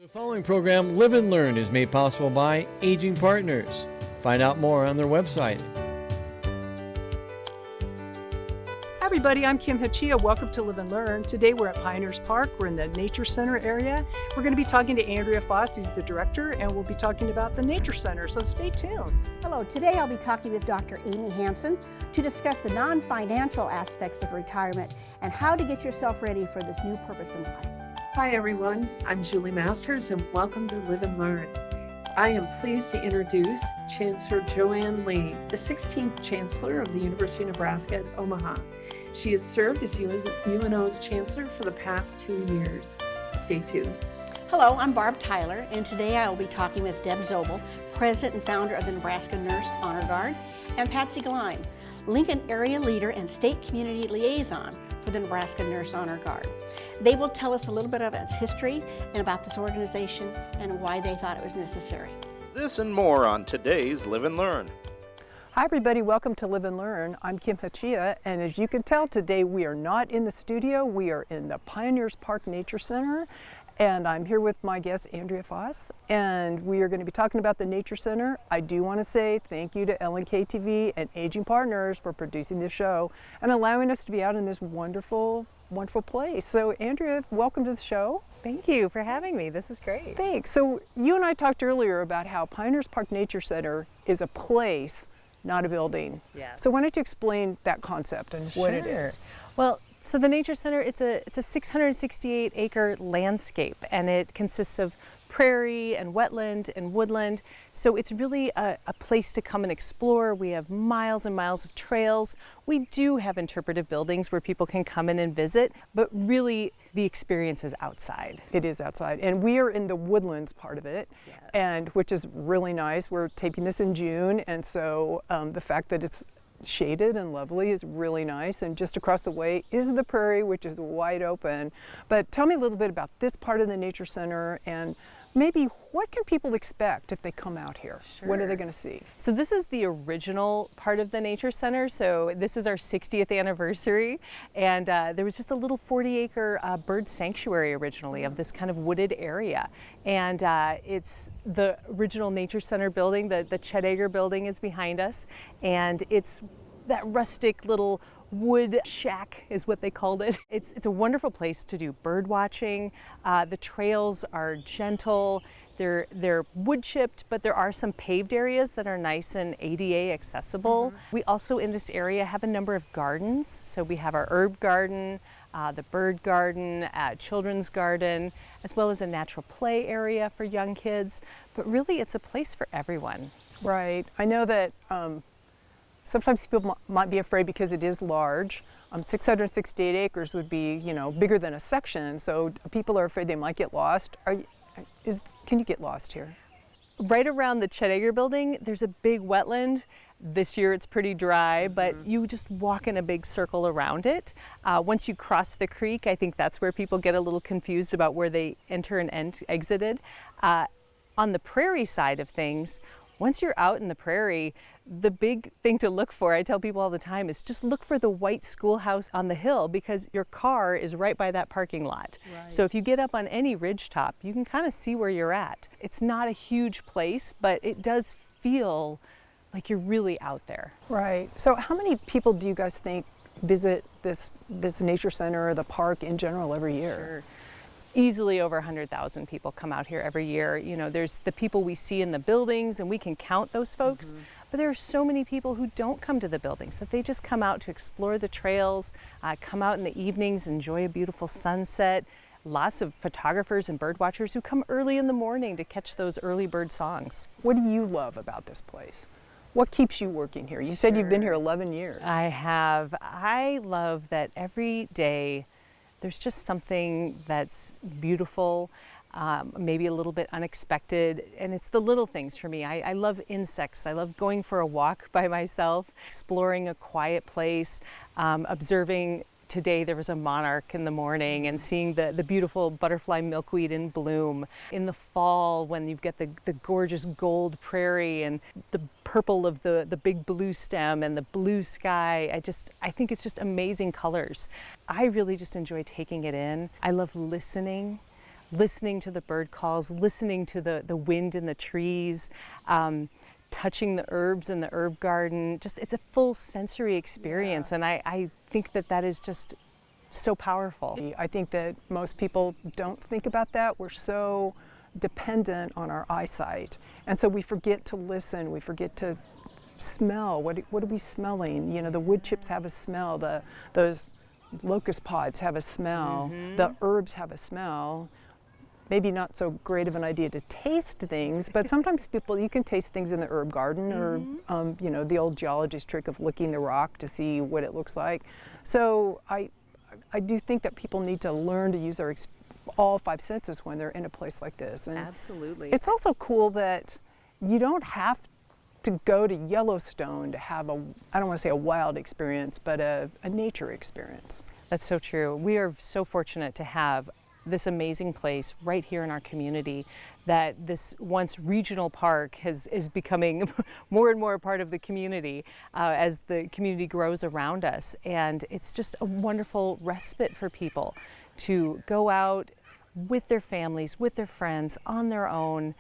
The following program, Live and Learn, is made possible by Aging Partners. Find out more on their website. Hi everybody, I'm Kim Hachia. Welcome to Live and Learn. Today we're at Pioneers Park. We're in the Nature Center area. We're going to be talking to Andrea Foss, who's the director, and we'll be talking about the Nature Center, so stay tuned. Hello, today I'll be talking with Dr. Amy Hansen to discuss the non-financial aspects of retirement and how to get yourself ready for this new purpose in life. Hi everyone, I'm Julie Masters and welcome to Live and Learn. I am pleased to introduce Chancellor Joanne Lee, the 16th Chancellor of the University of Nebraska at Omaha. She has served as UNO's Chancellor for the past 2 years. Stay tuned. Hello, I'm Barb Tyler, and today I will be talking with Deb Zobel, President and founder of the Nebraska Nurse Honor Guard, and Patsy Gleim, Lincoln Area Leader and State Community Liaison for the Nebraska Nurse Honor Guard. They will tell us a little bit of its history and about this organization and why they thought it was necessary. This and more on today's Live and Learn. Hi everybody, welcome to Live and Learn. I'm Kim Hachia, and as you can tell today we are not in the studio, we are in the Pioneers Park Nature Center, and I'm here with my guest Andrea Foss, and we are going to be talking about the Nature Center. I do want to say thank you to LNK TV and Aging Partners for producing this show and allowing us to be out in this wonderful place. So Andrea, welcome to the show. Thank you for having me. This is great. Thanks. So you and I talked earlier about how Pioneers Park Nature Center is a place, not a building. Yes. So why don't you explain that concept and what it Sure. is? Well, so the Nature Center, it's a 668 acre landscape, and it consists of prairie and wetland and woodland. So it's really a place to come and explore. We have miles and miles of trails. We do have interpretive buildings where people can come in and visit, but really the experience is outside. It is outside, and we are in the woodlands part of it, Yes. and which is really nice. We're taping this in June, and so the fact that it's shaded and lovely is really nice. And just across the way is the prairie, which is wide open. But tell me a little bit about this part of the Nature Center, and maybe what can people expect if they come out here? What are they going to see? So this is the original part of the Nature Center. So this is our 60th anniversary, and there was just a little 40-acre bird sanctuary originally of this kind of wooded area. And it's the original Nature Center building. The Chet Ager building is behind us, and it's that rustic little wood shack is what they called it. It's a wonderful place to do bird watching. The trails are gentle. They're wood chipped, but there are some paved areas that are nice and ADA accessible. We also in this area have a number of gardens. So we have our herb garden, the bird garden, children's garden, as well as a natural play area for young kids. But really it's a place for everyone. Right. I know that sometimes people might be afraid because it is large. 668 acres would be, bigger than a section, so people are afraid they might get lost. Can you get lost here? Right around the Chet Ager building, there's a big wetland. This year it's pretty dry, but you just walk in a big circle around it. Once you cross the creek, I think that's where people get a little confused about where they enter and exited. On the prairie side of things, once you're out in the prairie, the big thing to look for, I tell people all the time, is just look for the white schoolhouse on the hill, because your car is right by that parking lot. Right. So if you get up on any ridgetop, you can kind of see where you're at. It's not a huge place, but it does feel like you're really out there. Right. So how many people do you guys think visit this Nature Center or the park in general every year? Sure. Easily over 100,000 people come out here every year. There's the people we see in the buildings, and we can count those folks, but there are so many people who don't come to the buildings, that they just come out to explore the trails, come out in the evenings, enjoy a beautiful sunset. Lots of photographers and bird watchers who come early in the morning to catch those early bird songs. What do you love about this place? What keeps you working here? You said you've been here 11 years. I have. I love that every day there's just something that's beautiful, maybe a little bit unexpected, and it's the little things for me. I love insects. I love going for a walk by myself, exploring a quiet place, observing. Today there was a monarch in the morning, and seeing the beautiful butterfly milkweed in bloom. In the fall, when you've got the gorgeous gold prairie and the purple of the big blue stem and the blue sky, I think it's just amazing colors. I really just enjoy taking it in. I love listening. listening to the bird calls, listening to the wind in the trees, touching the herbs in the herb garden. Just, it's a full sensory experience, and I think that is just so powerful. I think that most people don't think about that. We're so dependent on our eyesight, and so we forget to listen, we forget to smell. What are we smelling? You know, the wood chips have a smell, those locust pods have a smell, the herbs have a smell. Maybe not so great of an idea to taste things, but sometimes you can taste things in the herb garden, or you know, the old geologist trick of licking the rock to see what it looks like. So I do think that people need to learn to use all 5 senses when they're in a place like this. And absolutely. it's also cool that you don't have to go to Yellowstone to have I don't want to say a wild experience, but a nature experience. That's so true. We are so fortunate to have this amazing place right here in our community, that this once regional park is becoming more and more a part of the community as the community grows around us. And it's just a wonderful respite for people to go out with their families, with their friends, on their own,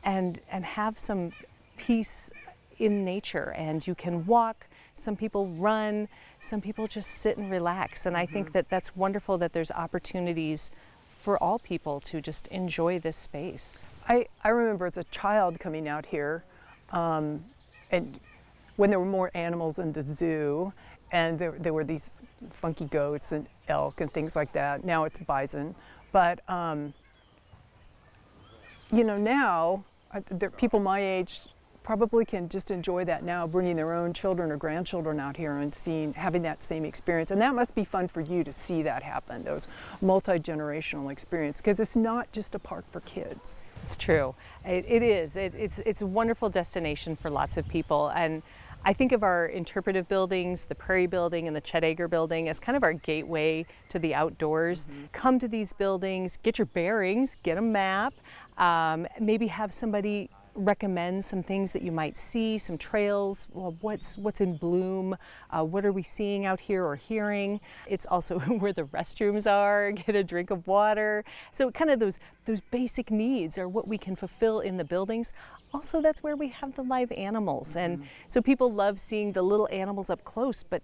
and have some peace in nature. And you can walk, some people run, some people just sit and relax. And I think that that's wonderful that there's opportunities for all people to just enjoy this space. I remember as a child coming out here, and when there were more animals in the zoo, and there were these funky goats and elk and things like that. Now it's bison, but you know, now people my age probably can just enjoy that now, bringing their own children or grandchildren out here and having that same experience. And that must be fun for you to see that happen, those multi-generational experience, because it's not just a park for kids. It's true. It is. It's a wonderful destination for lots of people. And I think of our interpretive buildings, the Prairie Building and the Chet Ager Building, as kind of our gateway to the outdoors. Come to these buildings, get your bearings, get a map, maybe have somebody recommend some things that you might see, some trails. Well, what's in bloom? What are we seeing out here or hearing? It's also where the restrooms are. Get a drink of water. So kind of those basic needs are what we can fulfill in the buildings. Also, that's where we have the live animals, and so people love seeing the little animals up close. But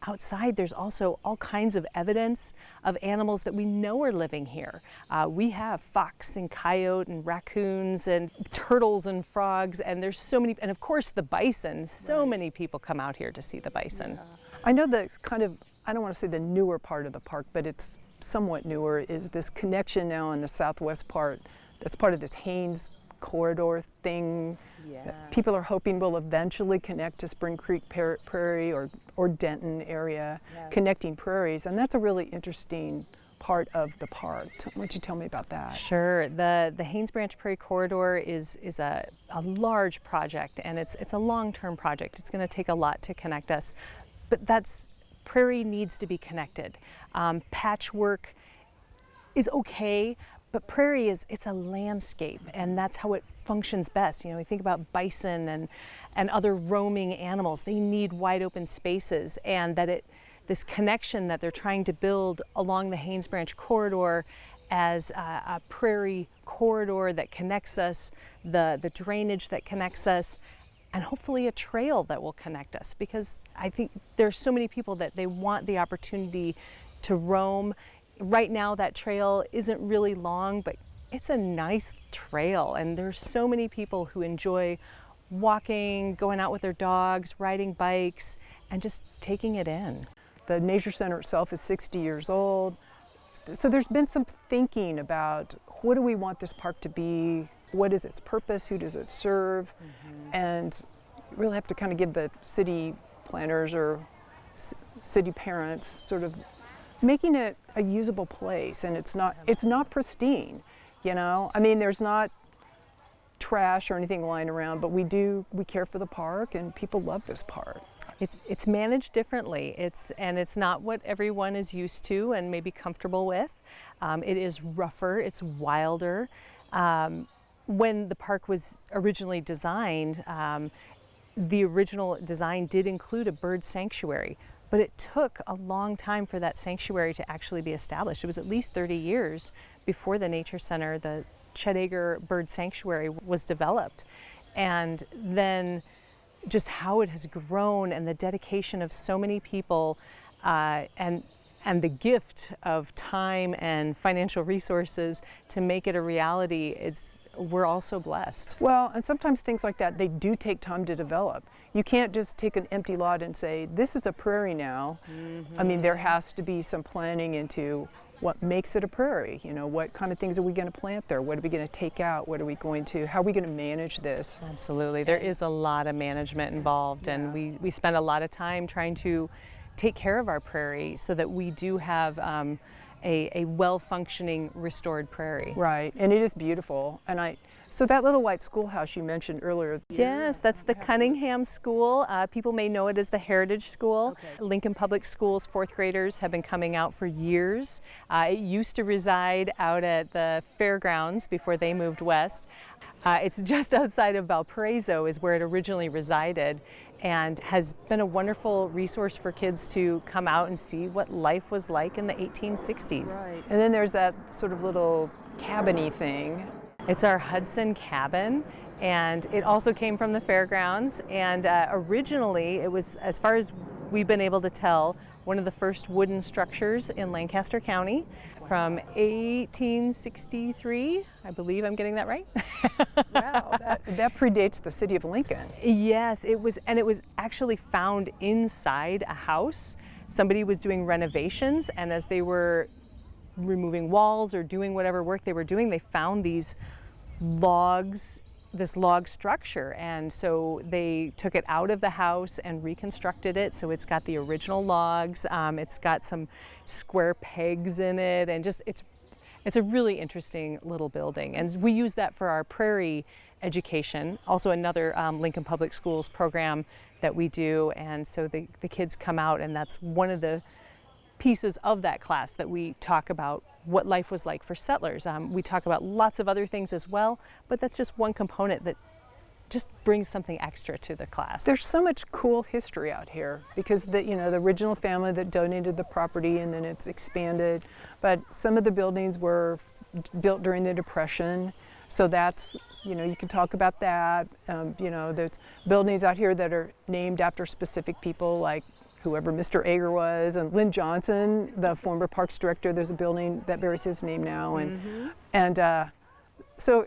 outside, there's also all kinds of evidence of animals that we know are living here. We have fox and coyote and raccoons and turtles and frogs, and there's so many, and of course the bison. So many people come out here to see the bison. I know the kind of, I don't want to say the newer part of the park, but it's somewhat newer, is this connection now in the southwest part. That's part of this Haynes corridor thing. That people are hoping will eventually connect to Spring Creek Prairie or Denton area, connecting prairies, and that's a really interesting part of the park. Why don't you tell me about that? Sure. The Haynes Branch Prairie Corridor is a large project, and it's a long-term project. It's going to take a lot to connect us, but prairie needs to be connected. Patchwork is okay, but prairie it's a landscape, and that's how it functions best. You know, we think about bison and other roaming animals. They need wide open spaces, and this connection that they're trying to build along the Haynes Branch corridor as a prairie corridor that connects us, the drainage that connects us, and hopefully a trail that will connect us, because I think there's so many people that they want the opportunity to roam. Right now that trail isn't really long, but it's a nice trail, and there's so many people who enjoy walking, going out with their dogs, riding bikes, and just taking it in. The Nature Center itself is 60 years old, so there's been some thinking about what do we want this park to be, what is its purpose, who does it serve, and you really have to kind of give the city planners or city parents sort of making it a usable place. And it's not pristine, you know. I mean, there's not trash or anything lying around, but we care for the park, and people love this park. It's managed differently. It's not what everyone is used to and maybe comfortable with. It is rougher, it's wilder. When the park was originally designed, the original design did include a bird sanctuary. But it took a long time for that sanctuary to actually be established. It was at least 30 years before the Nature Center, the Chet Ager Bird Sanctuary, was developed. And then just how it has grown and the dedication of so many people and the gift of time and financial resources to make it a reality, we're also blessed. Well, and sometimes things like that, they do take time to develop. You can't just take an empty lot and say, this is a prairie now. I mean, there has to be some planning into what makes it a prairie. You know, what kind of things are we going to plant there? What are we going to take out? How are we going to manage this? Absolutely. There is a lot of management involved, and we spend a lot of time trying to take care of our prairie so that we do have a well-functioning, restored prairie. Right, and it is beautiful. And so that little white schoolhouse you mentioned earlier. Yes, that's the Cunningham School. People may know it as the Heritage School. Okay. Lincoln Public Schools fourth graders have been coming out for years. It used to reside out at the fairgrounds before they moved west. It's just outside of Valparaiso is where it originally resided, and has been a wonderful resource for kids to come out and see what life was like in the 1860s. Right, and then there's that sort of little cabin-y thing. It's our Hudson cabin, and it also came from the fairgrounds, and originally it was, as far as we've been able to tell, one of the first wooden structures in Lancaster County from 1863. I believe I'm getting that right. Wow, that predates the city of Lincoln. Yes, it was, and it was actually found inside a house. Somebody was doing renovations, and as they were removing walls or doing whatever work they were doing, they found these logs, this log structure, and so they took it out of the house and reconstructed it. So it's got the original logs, it's got some square pegs in it, and just it's a really interesting little building. And we use that for our prairie education, also another Lincoln Public Schools program that we do. And so the kids come out, and that's one of the pieces of that class that we talk about what life was like for settlers. We talk about lots of other things as well, but that's just one component that just brings something extra to the class. There's so much cool history out here because the original family that donated the property, and then it's expanded, but some of the buildings were built during the Depression, so that's, you can talk about that. There's buildings out here that are named after specific people, like whoever Mr. Ager was, and Lynn Johnson, the former parks director. There's a building that bears his name now, and so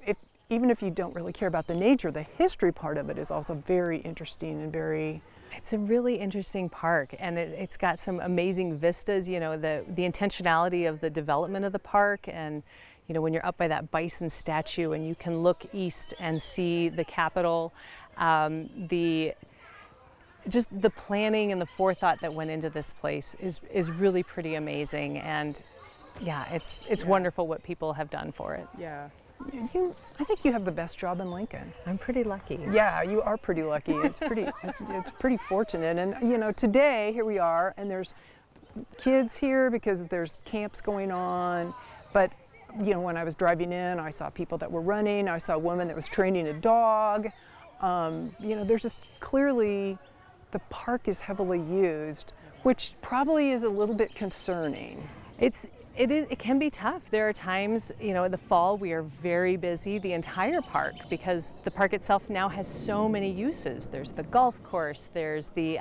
even if you don't really care about the nature, the history part of it is also very interesting and very. It's a really interesting park, and it's got some amazing vistas. The intentionality of the development of the park, and when you're up by that bison statue and you can look east and see the Capitol, just the planning and the forethought that went into this place is really pretty amazing, and it's wonderful what people have done for it. Yeah, I think you have the best job in Lincoln. I'm pretty lucky. Yeah, you are pretty lucky. It's pretty fortunate, and today here we are, and there's kids here because there's camps going on, but when I was driving in, I saw people that were running. I saw a woman that was training a dog. There's just clearly. The park is heavily used, which probably is a little bit concerning. It can be tough. There are times, in the fall we are very busy, the entire park, because the park itself now has so many uses. There's the golf course, there's the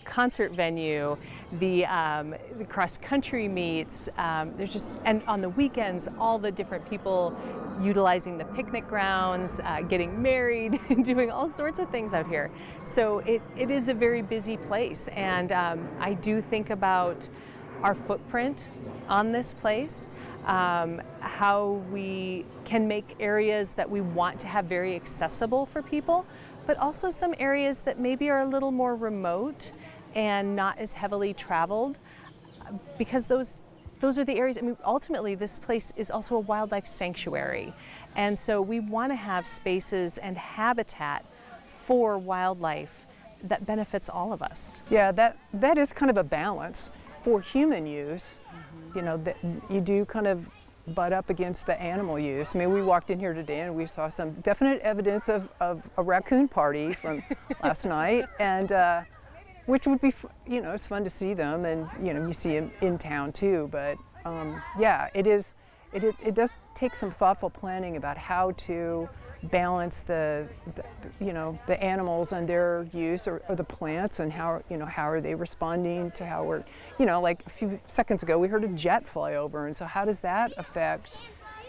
concert venue, the cross-country meets, and on the weekends, all the different people utilizing the picnic grounds, getting married, doing all sorts of things out here. So it is a very busy place, and I do think about our footprint on this place, how we can make areas that we want to have very accessible for people, but also some areas that maybe are a little more remote and not as heavily traveled, because those are the areas. Ultimately this place is also a wildlife sanctuary, and so we want to have spaces and habitat for wildlife that benefits all of us. Yeah, that is kind of a balance. For human use, that you do kind of butt up against the animal use. We walked in here today and we saw some definite evidence of a raccoon party from last night, and which would be, you know, it's fun to see them, and you know, you see them in town too. But yeah, it is. It does take some thoughtful planning about how to balance the you know, the animals and their use, or the plants, and how, you know, how are they responding to how we're, you know, like a few seconds ago we heard a jet fly over, and so how does that affect,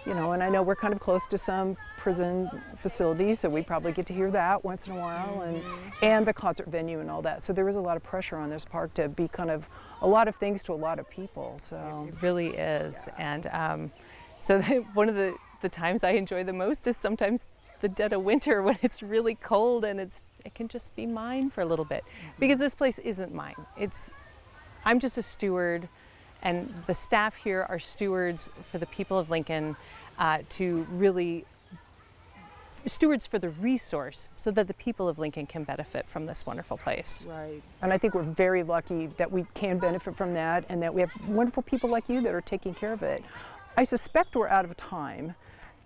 you know, and I know we're kind of close to some prison facilities, so we probably get to hear that once in a while, and the concert venue and all that. So there is a lot of pressure on this park to be kind of a lot of things to a lot of people. So It really is. And so one of the times I enjoy the most is sometimes the dead of winter when it's really cold and it can just be mine for a little bit. Because this place isn't mine. I'm just a steward, and the staff here are stewards for the people of Lincoln, to really stewards for the resource so that the people of Lincoln can benefit from this wonderful place. right, and I think we're very lucky that we can benefit from that, and that we have wonderful people like you that are taking care of it. I suspect we're out of time,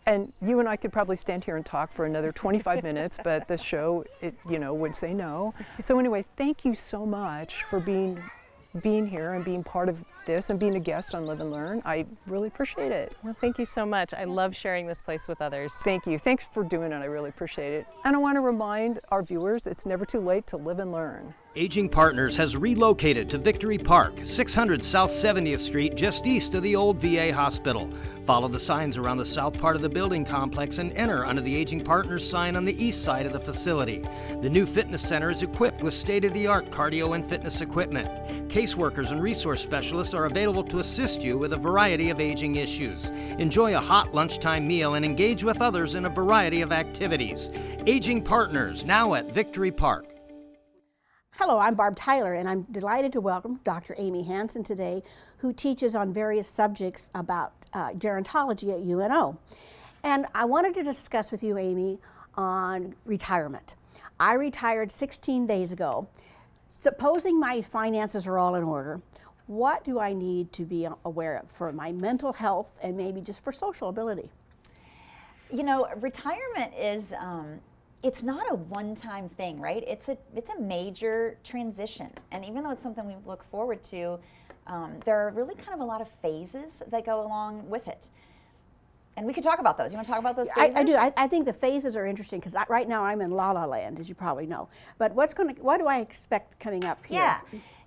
and you and I could probably stand here and talk for another 25 minutes, but the show, you know, would say no. So anyway, thank you so much for being here and being part of this and being a guest on Live and Learn. I really appreciate it. Well, thank you so much. I love sharing this place with others. Thank you. Thanks for doing it. I really appreciate it. And I want to remind our viewers it's never too late to live and learn. Aging Partners has relocated to Victory Park, 600 South 70th Street, just east of the old VA hospital. Follow the signs around the south part of the building complex and enter under the Aging Partners sign on the east side of the facility. The new fitness center is equipped with state-of-the-art cardio and fitness equipment. Caseworkers and resource specialists are available to assist you with a variety of aging issues. Enjoy a hot lunchtime meal and engage with others in a variety of activities. Aging Partners, now at Victory Park. Hello, I'm Barb Tyler, and I'm delighted to welcome Dr. Amy Hansen today, who teaches on various subjects about gerontology at UNO. And I wanted to discuss with you, Amy, on retirement. I retired 16 days ago. Supposing my finances are all in order, what do I need to be aware of for my mental health and maybe just for social ability? You know, retirement is, it's not a one-time thing, right? It's a major transition. And even though it's something we look forward to, there are really kind of a lot of phases that go along with it. And we could talk about those. You want to talk about those phases? I do. I think the phases are interesting because right now I'm in La La Land, as you probably know. But what do I expect coming up here?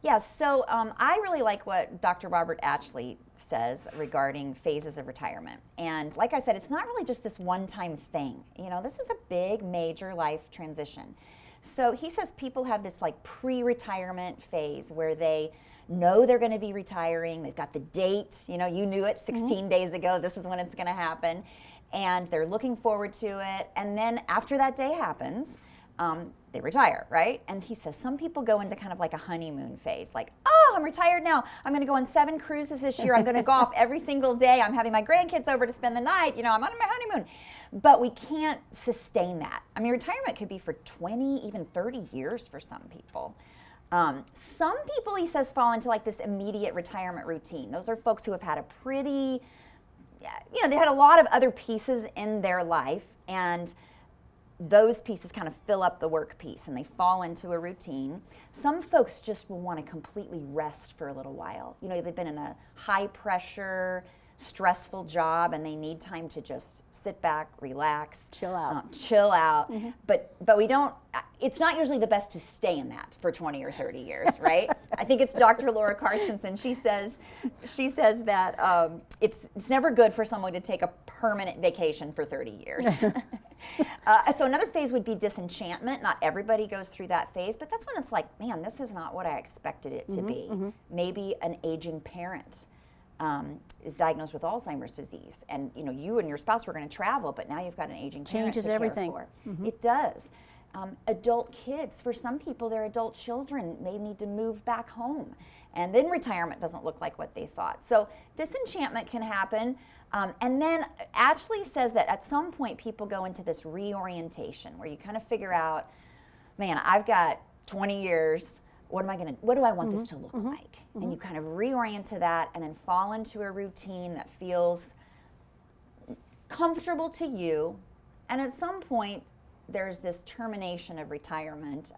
Yeah. So I really like what Dr. Robert Ashley says regarding phases of retirement. And like I said, it's not really just this one-time thing. You know, this is a big, major life transition. So he says people have this like pre-retirement phase where they know they're going to be retiring. They've got the date. You know, you knew it 16 days ago. This is when it's going to happen. And they're looking forward to it. And then after that day happens, they retire, right? And he says some people go into kind of like a honeymoon phase, like, oh, I'm retired now. I'm going to go on 7 cruises this year. I'm going to go off every single day. I'm having my grandkids over to spend the night. You know, I'm on my honeymoon. But we can't sustain that. I mean, retirement could be for 20, even 30 years for some people. Some people, he says, fall into like this immediate retirement routine. Those are folks who have had a pretty, you know, they had a lot of other pieces in their life, and those pieces kind of fill up the work piece and they fall into a routine. Some folks just will want to completely rest for a little while. You know, they've been in a high pressure, stressful job and they need time to just sit back, relax, Chill out. But we don't, it's not usually the best to stay in that for 20 or 30 years, right? I think it's Dr. Laura Carstensen. She says that it's never good for someone to take a permanent vacation for 30 years. So another phase would be disenchantment. Not everybody goes through that phase, but that's when it's like, man, this is not what I expected it to be. Maybe an aging parent is diagnosed with Alzheimer's disease, and you know, you and your spouse were going to travel, but now you've got an aging parent to care everything. for. It does. Adult kids, for some people, their adult children may need to move back home, and then retirement doesn't look like what they thought. So disenchantment can happen. And then Ashley says that at some point people go into this reorientation where you kind of figure out, man, I've got 20 years. What do I want this to look like? And you kind of reorient to that and then fall into a routine that feels comfortable to you. And at some point, there's this termination of retirement.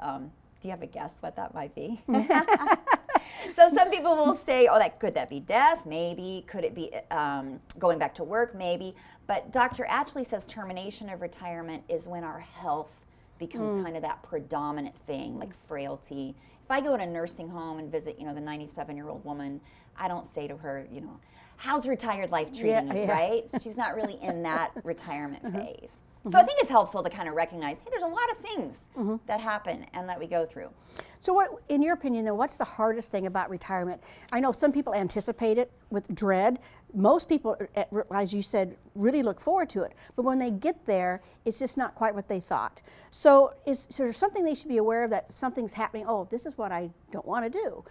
Do you have a guess what that might be? So some people will say, oh, could that be death? Maybe. Could it be going back to work? Maybe. But Dr. Atchley says termination of retirement is when our health becomes kind of that predominant thing, like frailty. If I go in a nursing home and visit, the 97-year-old woman, I don't say to her, how's retired life treating you, right? She's not really in that retirement phase. So I think it's helpful to kind of recognize, hey, there's a lot of things that happen and that we go through. So what, in your opinion, though, what's the hardest thing about retirement? I know some people anticipate it with dread. Most people, as you said, really look forward to it. But when they get there, it's just not quite what they thought. So is there something they should be aware of, that something's happening? Oh, this is what I don't want to do.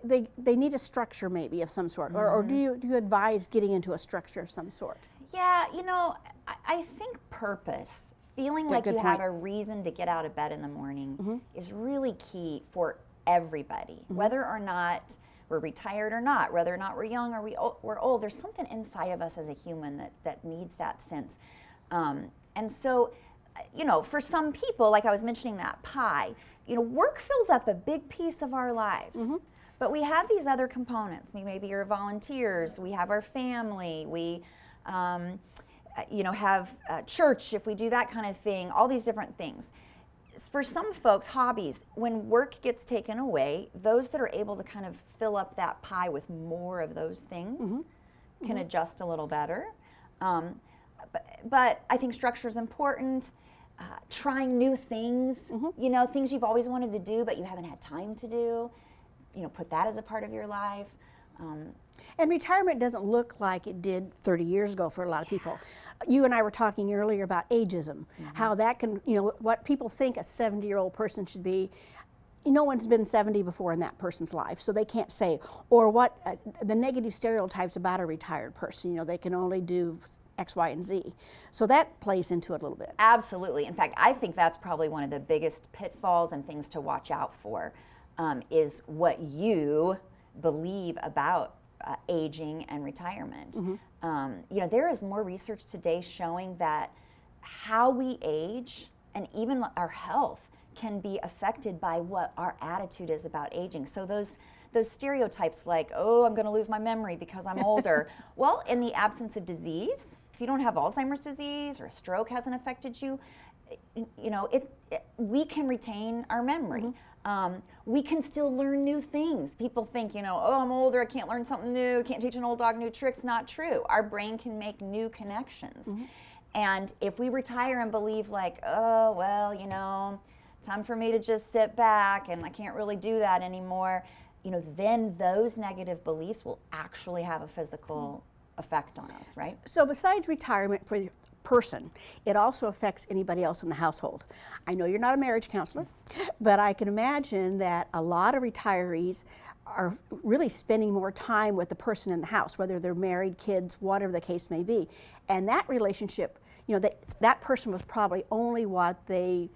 They need a structure maybe of some sort. Or do you advise getting into a structure of some sort? Yeah, I think purpose, feeling like you have a reason to get out of bed in the morning is really key for everybody, whether or not we're retired or not, whether or not we're young or we're old. There's something inside of us as a human that needs that sense. And so, for some people, like I was mentioning that pie, work fills up a big piece of our lives. But we have these other components. Maybe you're volunteers, we have our family, we have church, if we do that kind of thing, all these different things. For some folks, hobbies, when work gets taken away, those that are able to kind of fill up that pie with more of those things can adjust a little better. But I think structure is important. Trying new things, things you've always wanted to do but you haven't had time to do, put that as a part of your life. And retirement doesn't look like it did 30 years ago for a lot of people. You and I were talking earlier about ageism, how that can, what people think a 70-year-old person should be. No one's been 70 before in that person's life, so they can't say, or what the negative stereotypes about a retired person, they can only do X, Y, and Z. So that plays into it a little bit. Absolutely. In fact, I think that's probably one of the biggest pitfalls and things to watch out for, is what you believe about aging and retirement. There is more research today showing that how we age and even our health can be affected by what our attitude is about aging. So those stereotypes like, oh, I'm going to lose my memory because I'm older. Well, in the absence of disease, if you don't have Alzheimer's disease or a stroke hasn't affected you, we can retain our memory. We can still learn new things. People think, oh, I'm older, I can't learn something new, can't teach an old dog new tricks. Not true. Our brain can make new connections. And if we retire and believe like, oh, well, time for me to just sit back and I can't really do that anymore, then those negative beliefs will actually have a physical effect on us, right? So besides retirement for the person, it also affects anybody else in the household. I know you're not a marriage counselor, but I can imagine that a lot of retirees are really spending more time with the person in the house, whether they're married, kids, whatever the case may be. And that relationship, that person was probably only what they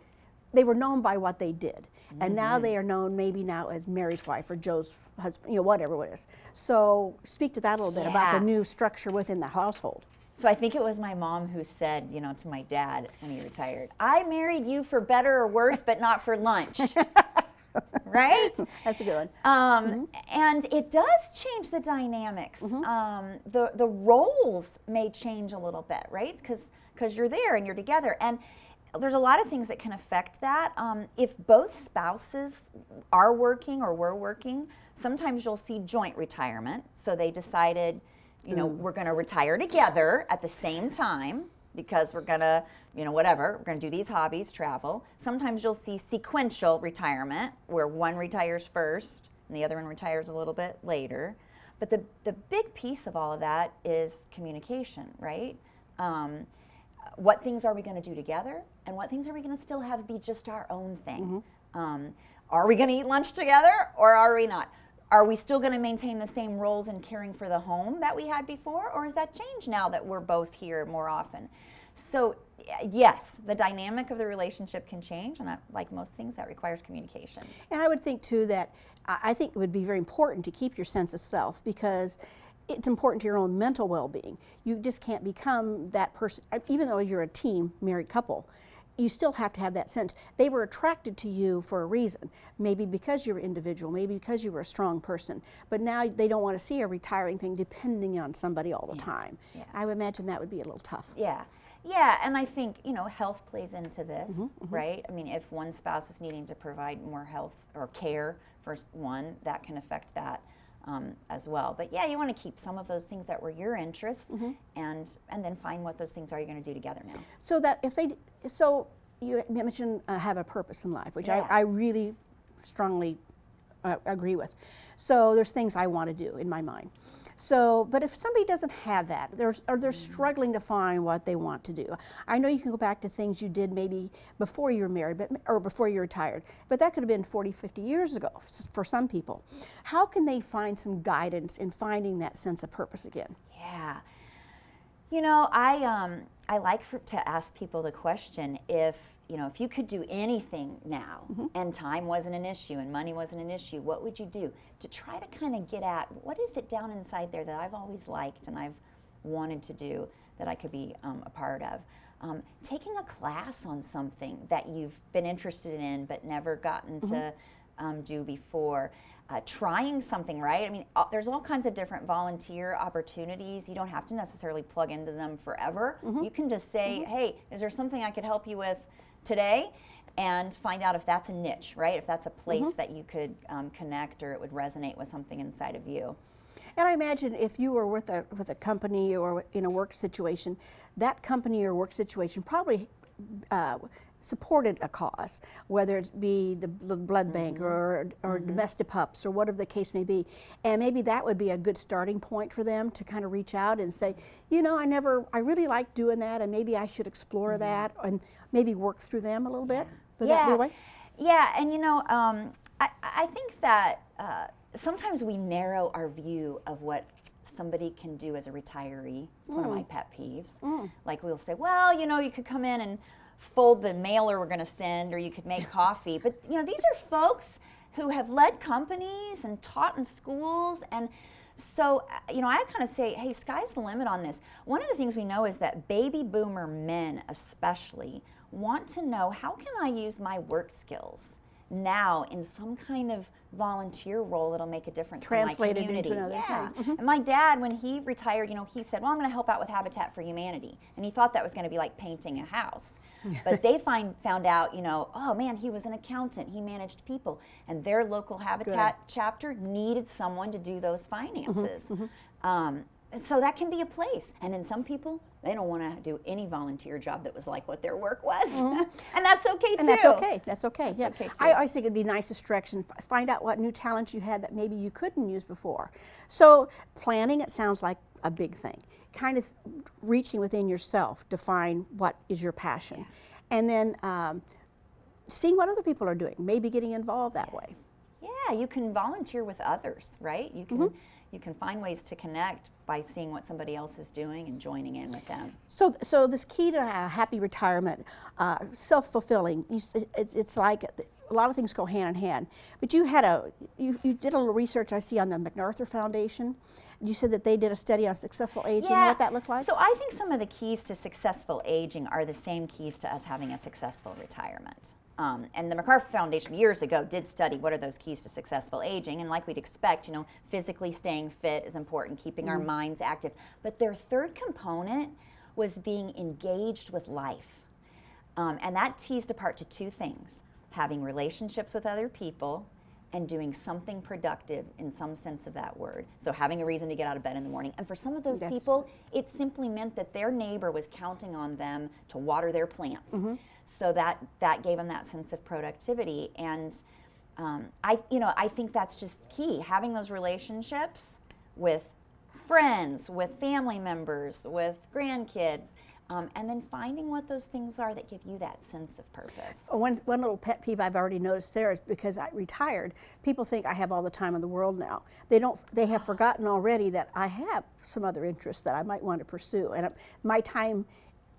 were known by what they did. And now they are known maybe now as Mary's wife or Joe's husband, whatever it is. So speak to that a little bit about the new structure within the household. So I think it was my mom who said, to my dad when he retired, I married you for better or worse, but not for lunch. Right? That's a good one. And it does change the dynamics. The roles may change a little bit, right? Because you're there and you're together. And there's a lot of things that can affect that. If both spouses are working or were working, sometimes you'll see joint retirement. So they decided, we're going to retire together at the same time because we're going to, we're going to do these hobbies, travel. Sometimes you'll see sequential retirement where one retires first and the other one retires a little bit later. But the big piece of all of that is communication, right? What things are we going to do together and what things are we going to still have be just our own thing? Are we going to eat lunch together or are we not? Are we still going to maintain the same roles in caring for the home that we had before, or has that changed now that we're both here more often? So yes, the dynamic of the relationship can change, and like most things, that requires communication. And I would think too that I think it would be very important to keep your sense of self, because it's important to your own mental well-being. You just can't become that person, even though you're a team married couple. you still have to have that sense. They were attracted to you for a reason, maybe because you were individual, maybe because you were a strong person, but now they don't want to see a retiring thing depending on somebody all the time. Yeah. I would imagine that would be a little tough. Yeah. Yeah, and I think, you know, health plays into this, right? I mean, if one spouse is needing to provide more health or care for one, that can affect that as well. But yeah, you want to keep some of those things that were your interests and then find what those things are you're going to do together now. So that if they, so you mentioned have a purpose in life, which Yeah. I really strongly agree with. So there's things I want to do in my mind. So, but if somebody doesn't have that, they're struggling to find what they want to do. I know you can go back to things you did maybe before you were married, or before you retired, but that could have been 40, 50 years ago for some people. How can they find some guidance in finding that sense of purpose again? Yeah. You know, I like to ask people the question, if you could do anything now and time wasn't an issue and money wasn't an issue, what would you do? To try to kind of get at what is it down inside there that I've always liked and I've wanted to do that I could be a part of. Taking a class on something that you've been interested in but never gotten to do before. Trying something, right? I mean, there's all kinds of different volunteer opportunities. You don't have to necessarily plug into them forever. You can just say, hey, is there something I could help you with today? And find out if that's a niche, right? If that's a place that you could connect or it would resonate with something inside of you. And I imagine if you were with a company or in a work situation, that company or work situation probably supported a cause, whether it be the blood bank or domestic pups or whatever the case may be. And maybe that would be a good starting point for them to kind of reach out and say, you know, I really like doing that, and maybe I should explore that and maybe work through them a little bit. Would that be a way? Yeah, and you know, I think that sometimes we narrow our view of what somebody can do as a retiree. It's one of my pet peeves. Like we'll say, well, you know, you could come in and fold the mailer we're going to send, or you could make coffee. But you know, these are folks who have led companies and taught in schools, and so you know, I kind of say, hey, sky's the limit on this. One of the things we know is that baby boomer men especially want to know, how can I use my work skills now in some kind of volunteer role that'll make a difference in my community. Into another thing. And my dad, when he retired, you know, he said, well, I'm going to help out with Habitat for Humanity. And he thought that was going to be like painting a house. But they found out, you know, oh man, he was an accountant. He managed people. And their local Habitat chapter needed someone to do those finances. So that can be a place. And then some people, they don't want to do any volunteer job that was like what their work was. And that's okay too. And that's okay. That's okay. Yeah. Okay too. I always think it'd be nice to stretch and find out what new talents you had that maybe you couldn't use before. So planning, it sounds like a big thing. Kind of reaching within yourself to find what is your passion. And then seeing what other people are doing, maybe getting involved that way. Yeah, you can volunteer with others, right? You can find ways to connect by seeing what somebody else is doing and joining in with them. So this key to happy retirement, self-fulfilling, it's like a lot of things go hand in hand. But you did a little research, I see, on the MacArthur Foundation. You said that they did a study on successful aging, what that looked like? So I think some of the keys to successful aging are the same keys to us having a successful retirement. And the MacArthur Foundation years ago did study what are those keys to successful aging, and like we'd expect, you know, physically staying fit is important, keeping our minds active. But their third component was being engaged with life. And that teased apart to two things: having relationships with other people and doing something productive in some sense of that word. So having a reason to get out of bed in the morning. And for some of those people, it simply meant that their neighbor was counting on them to water their plants. So that gave them that sense of productivity. And I think that's just key, having those relationships with friends, with family members, with grandkids, and then finding what those things are that give you that sense of purpose. One little pet peeve I've already noticed there is because I retired, people think I have all the time in the world now. They have forgotten already that I have some other interests that I might want to pursue. And my time,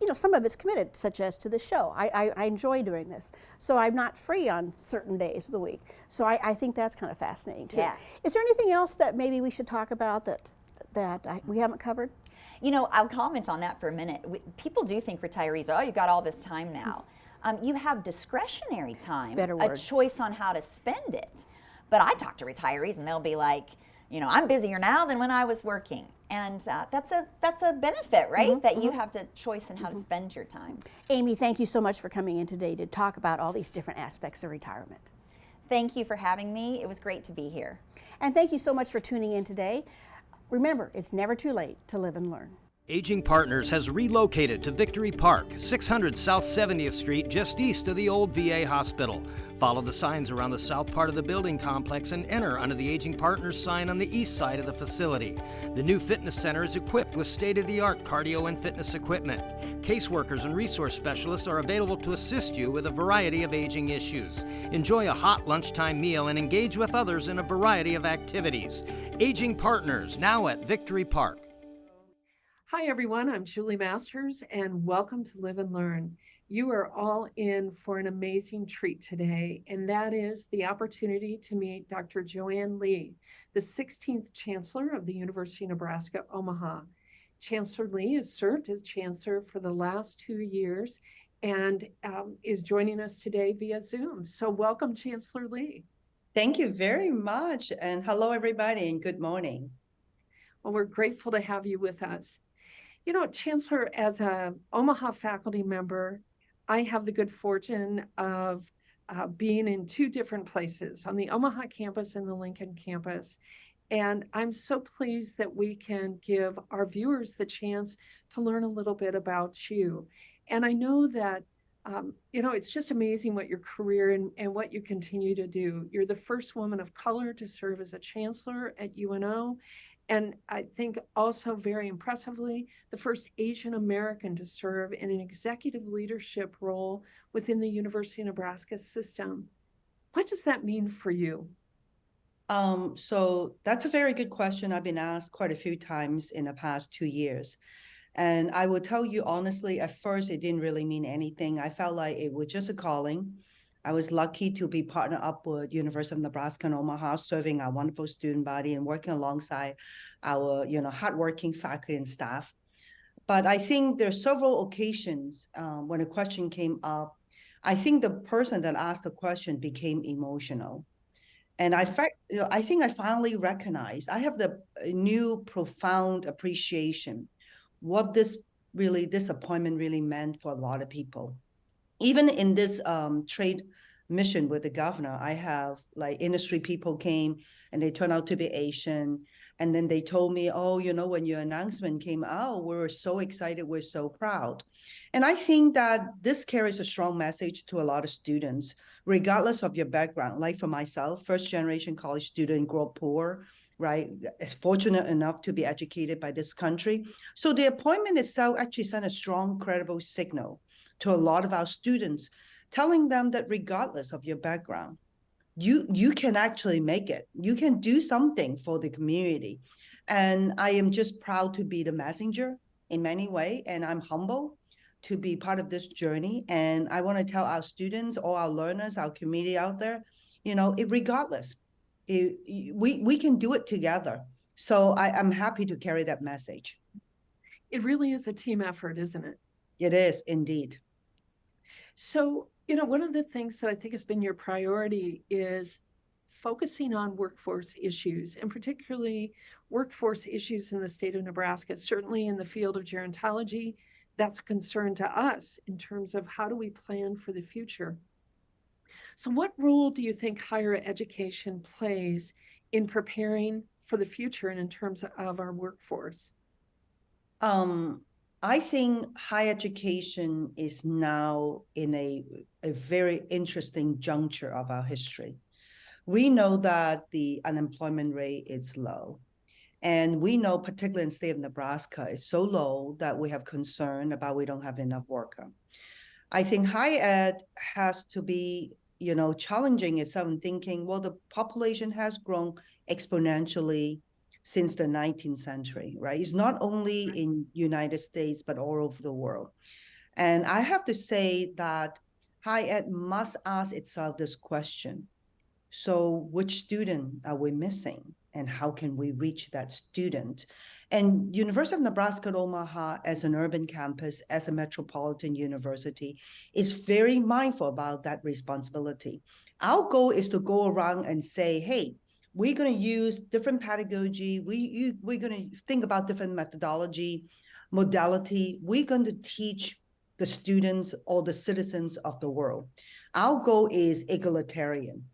you know, some of it's committed, such as to the show. I enjoy doing this. So I'm not free on certain days of the week. So I think that's kind of fascinating too. Yeah. Is there anything else that maybe we should talk about that we haven't covered? You know, I'll comment on that for a minute. People do think retirees, oh, you've got all this time now. You have discretionary time, Better a word. choice on how to spend it. But I talk to retirees and they'll be like, I'm busier now than when I was working. And that's a benefit, right? That you have the choice in how to spend your time. Amy, thank you so much for coming in today to talk about all these different aspects of retirement. Thank you for having me. It was great to be here. And thank you so much for tuning in today. Remember, it's never too late to live and learn. Aging Partners has relocated to Victory Park, 600 South 70th Street, just east of the old VA hospital. Follow the signs around the south part of the building complex and enter under the Aging Partners sign on the east side of the facility. The new fitness center is equipped with state-of-the-art cardio and fitness equipment. Caseworkers and resource specialists are available to assist you with a variety of aging issues. Enjoy a hot lunchtime meal and engage with others in a variety of activities. Aging Partners, now at Victory Park. Hi, everyone. I'm Julie Masters, and welcome to Live and Learn. You are all in for an amazing treat today, and that is the opportunity to meet Dr. Joanne Lee, the 16th Chancellor of the University of Nebraska, Omaha. Chancellor Lee has served as Chancellor for the last 2 years and is joining us today via Zoom. So welcome, Chancellor Lee. Thank you very much, and hello, everybody, and good morning. Well, we're grateful to have you with us. Chancellor, as a Omaha faculty member, I have the good fortune of being in 2 different places, on the Omaha campus and the Lincoln campus. And I'm so pleased that we can give our viewers the chance to learn a little bit about you. And I know that, it's just amazing what your career and what you continue to do. You're the first woman of color to serve as a chancellor at UNO. And I think also very impressively, the first Asian American to serve in an executive leadership role within the University of Nebraska system. What does that mean for you? So that's a very good question. I've been asked quite a few times in the past 2 years. And I will tell you honestly, at first, it didn't really mean anything. I felt like it was just a calling. I was lucky to be partnered up with University of Nebraska in Omaha, serving our wonderful student body and working alongside our, hardworking faculty and staff. But I think there are several occasions when a question came up, I think the person that asked the question became emotional. And I think I finally recognized I have the new profound appreciation what this appointment really meant for a lot of people. Even in this trade mission with the governor, I have industry people came and they turned out to be Asian. And then they told me, when your announcement came out, we were so excited, we're so proud. And I think that this carries a strong message to a lot of students, regardless of your background. Like for myself, first generation college student, grew up poor, right? Is fortunate enough to be educated by this country. So the appointment itself actually sent a strong, credible signal to a lot of our students, telling them that regardless of your background, you can actually make it. You can do something for the community. And I am just proud to be the messenger in many ways, and I'm humble to be part of this journey. And I want to tell our students, all our learners, our community out there, regardless, we can do it together. So I'm happy to carry that message. It really is a team effort, isn't it? It is indeed. So, one of the things that I think has been your priority is focusing on workforce issues, and particularly workforce issues in the state of Nebraska. Certainly in the field of gerontology, that's a concern to us in terms of how do we plan for the future. So what role do you think higher education plays in preparing for the future and in terms of our workforce? I think higher education is now in a very interesting juncture of our history. We know that the unemployment rate is low. And we know, particularly in the state of Nebraska, it's so low that we have concern about we don't have enough workers. I think higher ed has to be, challenging itself and thinking, well, the population has grown exponentially since the 19th century, right? It's not only in United States, but all over the world. And I have to say that higher ed must ask itself this question. So which student are we missing? And how can we reach that student? And University of Nebraska at Omaha, as an urban campus, as a metropolitan university, is very mindful about that responsibility. Our goal is to go around and say, hey, we're going to use different pedagogy. We're going to think about different methodology, modality. We're going to teach the students or the citizens of the world. Our goal is egalitarian.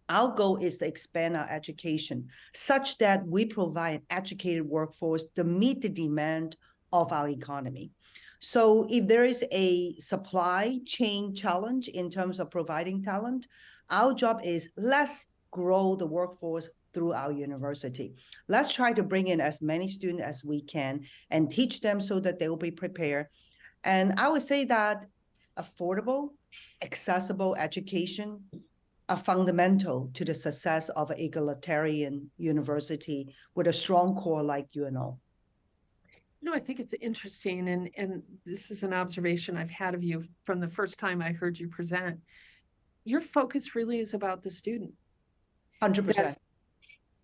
Our goal is to expand our education such that we provide an educated workforce to meet the demand of our economy. So if there is a supply chain challenge in terms of providing talent, our job is let's grow the workforce through our university. Let's try to bring in as many students as we can and teach them so that they will be prepared. And I would say that affordable, accessible education are fundamental to the success of an egalitarian university with a strong core like UNO. I think it's interesting, and this is an observation I've had of you from the first time I heard you present. Your focus really is about the student. 100%.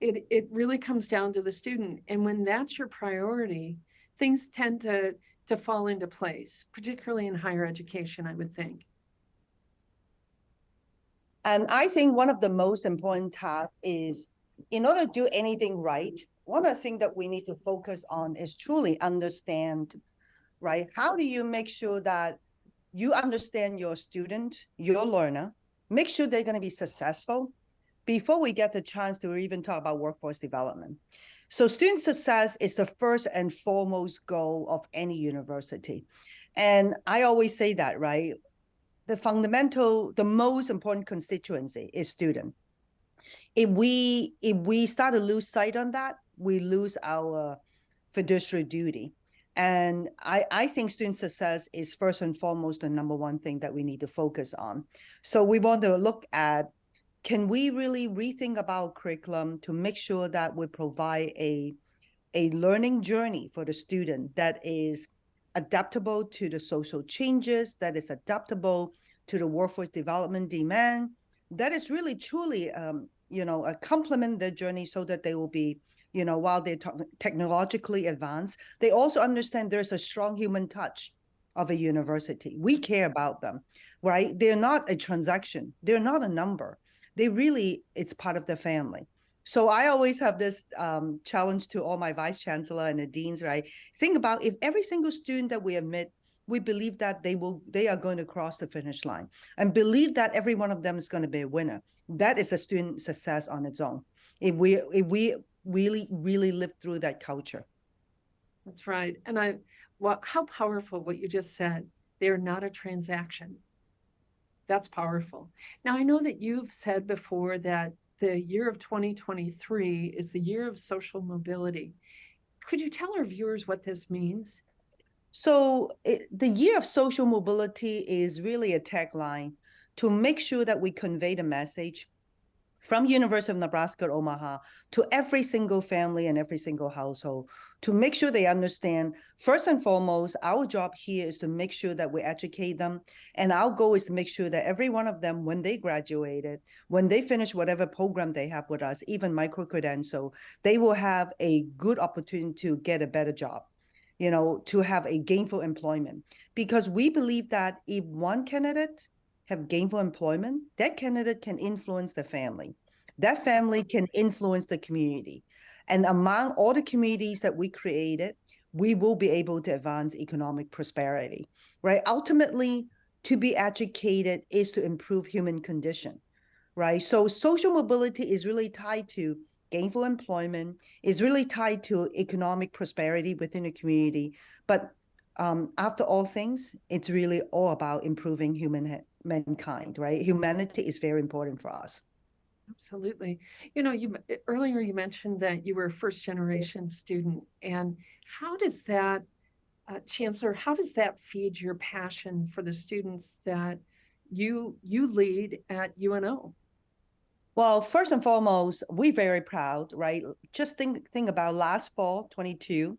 It really comes down to the student. And when that's your priority, things tend to fall into place, particularly in higher education, I would think. And I think one of the most important tasks is, in order to do anything right, one of the things that we need to focus on is truly understand, right? How do you make sure that you understand your student, your learner, make sure they're going to be successful before we get the chance to even talk about workforce development. So student success is the first and foremost goal of any university. And I always say that, right? The most important constituency is student. If we start to lose sight on that, we lose our fiduciary duty. And I think student success is first and foremost the number one thing that we need to focus on. So we want to look at, can we really rethink about curriculum to make sure that we provide a learning journey for the student that is adaptable to the social changes, that is adaptable to the workforce development demand, that is really truly, complement their journey so that they will be, while they're technologically advanced, they also understand there's a strong human touch of a university. We care about them, right? They're not a transaction. They're not a number. It's part of the family. So I always have this challenge to all my vice chancellor and the deans, right? Think about if every single student that we admit, we believe that they are going to cross the finish line and believe that every one of them is going to be a winner. That is a student success on its own. If we really, really live through that culture. That's right. And how powerful what you just said. They are not a transaction. That's powerful. Now, I know that you've said before that the year of 2023 is the year of social mobility. Could you tell our viewers what this means? So the year of social mobility is really a tagline to make sure that we convey the message from University of Nebraska at Omaha to every single family and every single household, to make sure they understand, first and foremost, our job here is to make sure that we educate them. And our goal is to make sure that every one of them, when they graduated, when they finish whatever program they have with us, even micro-credential, they will have a good opportunity to get a better job, to have a gainful employment. Because we believe that if one candidate have gainful employment, that candidate can influence the family. That family can influence the community. And among all the communities that we created, we will be able to advance economic prosperity, right? Ultimately, to be educated is to improve human condition, right? So social mobility is really tied to gainful employment, is really tied to economic prosperity within the community. But after all things, it's really all about improving mankind, right? Humanity is very important for us. Absolutely. Earlier you mentioned that you were a first generation student, and how does that, Chancellor, how does that feed your passion for the students that you lead at UNO? Well, first and foremost, we're very proud, right? Just think about last fall, 22,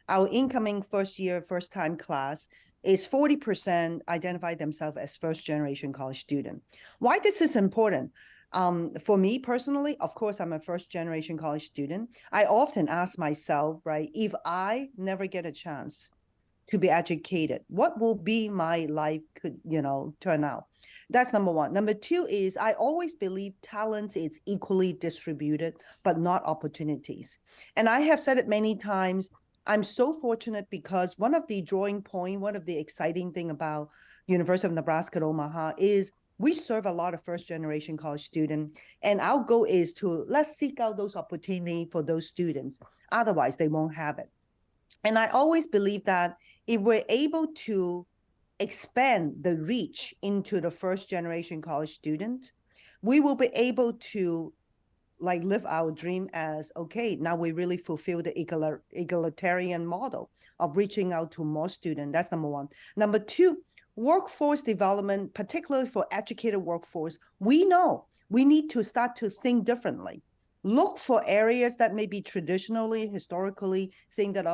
our incoming first-time class is 40% identify themselves as first-generation college student. Why this is important? For me personally, of course, I'm a first generation college student. I often ask myself, right, if I never get a chance to be educated, what will be my life could, turn out? That's number one. Number two is I always believe talent is equally distributed, but not opportunities. And I have said it many times, I'm so fortunate because one of the drawing point, one of the exciting thing about University of Nebraska at Omaha is we serve a lot of first generation college students, and our goal is to let's seek out those opportunities for those students. Otherwise, they won't have it. And I always believe that if we're able to expand the reach into the first generation college student, we will be able to live our dream as, okay, now we really fulfill the egalitarian model of reaching out to more students. That's number one. Number two, workforce development, particularly for educated workforce, we know we need to start to think differently. Look for areas that maybe traditionally, historically, think that,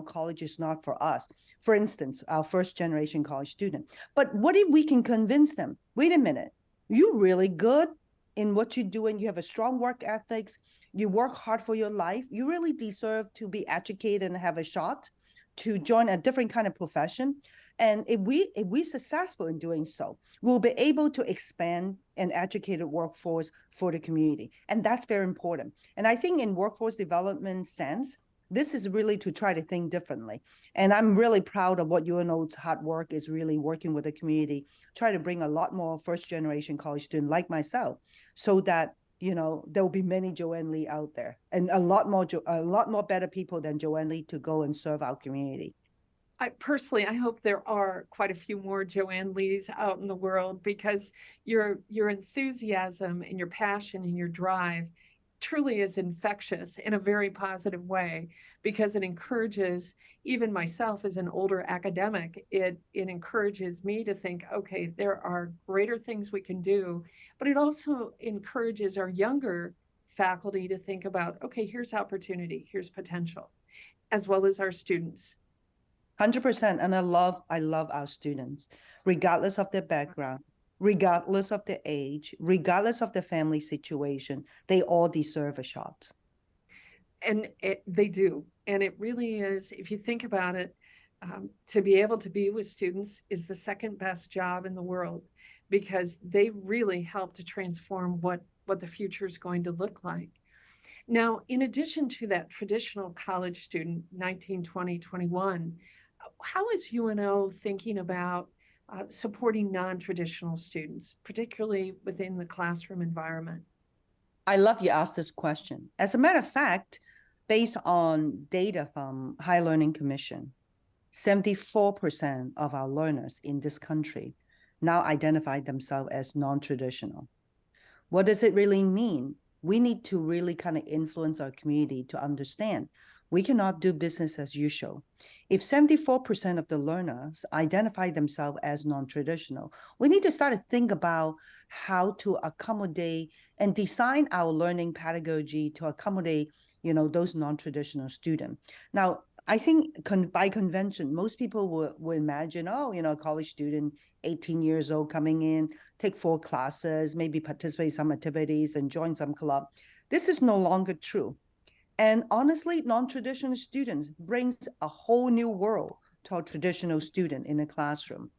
college is not for us. For instance, our first generation college student. But what if we can convince them, wait a minute, you're really good in what you do and you have a strong work ethics, you work hard for your life, you really deserve to be educated and have a shot to join a different kind of profession. And if we're successful in doing so, we'll be able to expand an educated workforce for the community. And that's very important. And I think in workforce development sense, this is really to try to think differently. And I'm really proud of what UNO's hard work is really working with the community, try to bring a lot more first generation college students like myself, so that there will be many Joanne Lee out there, and a lot more better people than Joanne Lee to go and serve our community. I hope there are quite a few more Joanne Lees out in the world, because your enthusiasm and your passion and your drive truly is infectious in a very positive way, because it encourages even myself as an older academic. It encourages me to think, okay, there are greater things we can do, but it also encourages our younger faculty to think about, okay, here's opportunity, here's potential, as well as our students. 100%. And I love our students, regardless of their background, regardless of their age, regardless of their family situation, they all deserve a shot. And they do. And it really is, if you think about it, to be able to be with students is the second best job in the world, because they really help to transform what the future is going to look like. Now, in addition to that traditional college student, 19, 20, 21, how is UNO thinking about supporting non-traditional students, particularly within the classroom environment? I love you asked this question. As a matter of fact, based on data from Higher Learning Commission, 74% of our learners in this country now identify themselves as non-traditional. What does it really mean? We need to really kind of influence our community to understand we cannot do business as usual. If 74% of the learners identify themselves as non-traditional, we need to start to think about how to accommodate and design our learning pedagogy to accommodate, those non-traditional students. Now, I think by convention, most people will imagine, a college student, 18 years old, coming in, take 4 classes, maybe participate in some activities and join some club. This is no longer true. And honestly, non-traditional students brings a whole new world to a traditional student in the classroom.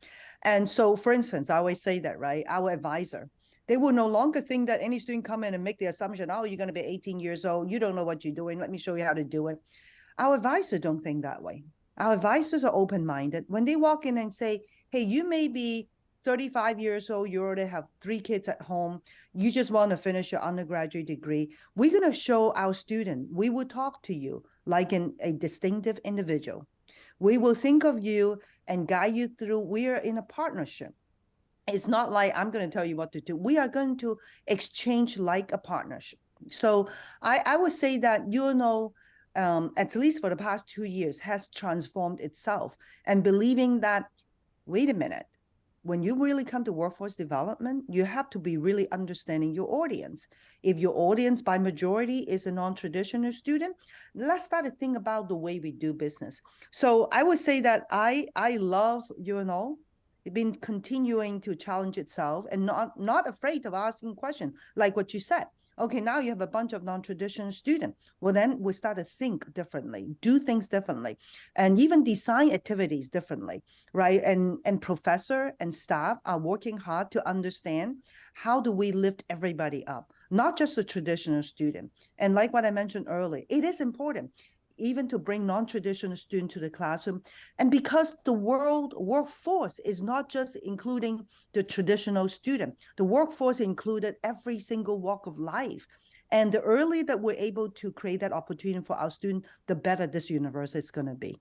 And so, for instance, I always say that, right? Our advisor, they will no longer think that any student come in and make the assumption, oh, you're going to be 18 years old, you don't know what you're doing, let me show you how to do it. Our advisors don't think that way. Our advisors are open-minded. When they walk in and say, hey, you may be 35 years old, you already have 3 kids at home, you just want to finish your undergraduate degree, we're going to show our student, we will talk to you like a distinctive individual. We will think of you and guide you through. We are in a partnership. It's not like I'm going to tell you what to do. We are going to exchange like a partnership. So I would say that, at least for the past 2 years, has transformed itself, and believing that, wait a minute, when you really come to workforce development, you have to be really understanding your audience. If your audience by majority is a non-traditional student, let's start to think about the way we do business. So I would say that I love UNO been continuing to challenge itself and not afraid of asking questions, like what you said. Okay, now you have a bunch of non-traditional students. Well, then we start to think differently, do things differently, and even design activities differently, right? And professor and staff are working hard to understand how do we lift everybody up, not just the traditional student. And like what I mentioned earlier, it is important even to bring non-traditional students to the classroom. And because the workforce is not just including the traditional student, the workforce included every single walk of life. And the earlier that we're able to create that opportunity for our students, the better this university is going to be.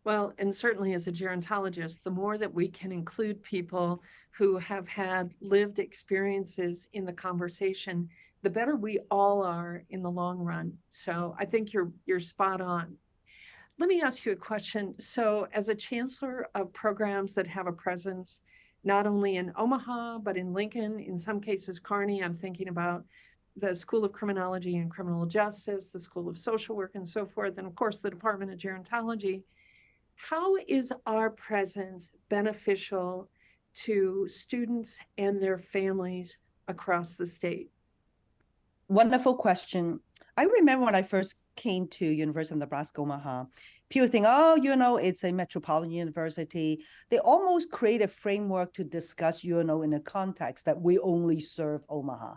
Well, and certainly as a gerontologist, the more that we can include people who have had lived experiences in the conversation, the better we all are in the long run. So I think you're spot on. Let me ask you a question. So as a chancellor of programs that have a presence not only in Omaha, but in Lincoln, in some cases Kearney, I'm thinking about the School of Criminology and Criminal Justice, the School of Social Work and so forth, and of course the Department of Gerontology. How is our presence beneficial to students and their families across the state? Wonderful question. I remember when I first came to University of Nebraska, Omaha, people think, oh, it's a metropolitan university. They almost create a framework to discuss, in a context that we only serve Omaha.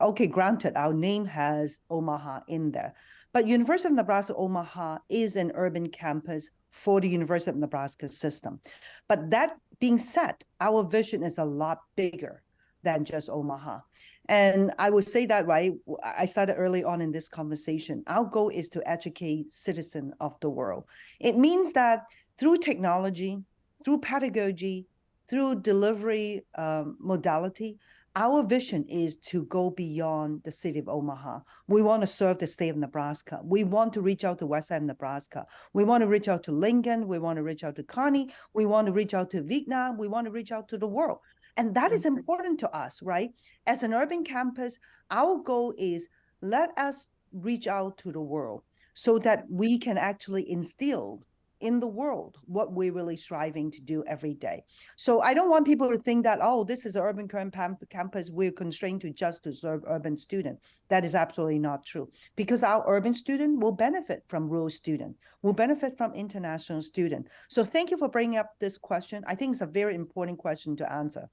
Okay, granted, our name has Omaha in there, but University of Nebraska, Omaha is an urban campus for the University of Nebraska system. But that being said, our vision is a lot bigger than just Omaha. And I would say that, right, I started early on in this conversation. Our goal is to educate citizens of the world. It means that through technology, through pedagogy, through delivery modality, our vision is to go beyond the city of Omaha. We want to serve the state of Nebraska. We want to reach out to West Side of Nebraska. We want to reach out to Lincoln. We want to reach out to Kearney. We want to reach out to Vietnam. We want to reach out to the world. And that is important to us, right? As an urban campus, our goal is let us reach out to the world so that we can actually instill in the world what we're really striving to do every day. So I don't want people to think that, oh, this is an urban campus, we're constrained to just to serve urban students. That is absolutely not true, because our urban student will benefit from rural student, will benefit from international student. So thank you for bringing up this question. I think it's a very important question to answer.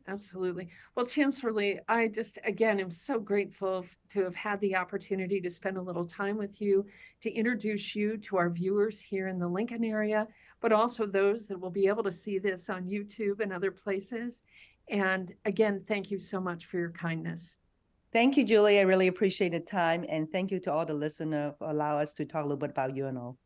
Absolutely. Well, Chancellor Lee, I just, again, am so grateful to have had the opportunity to spend a little time with you, to introduce you to our viewers here in the Lincoln area, but also those that will be able to see this on YouTube and other places. And again, thank you so much for your kindness. Thank you, Julie. I really appreciate the time. And thank you to all the listeners for allowing us to talk a little bit about UNO.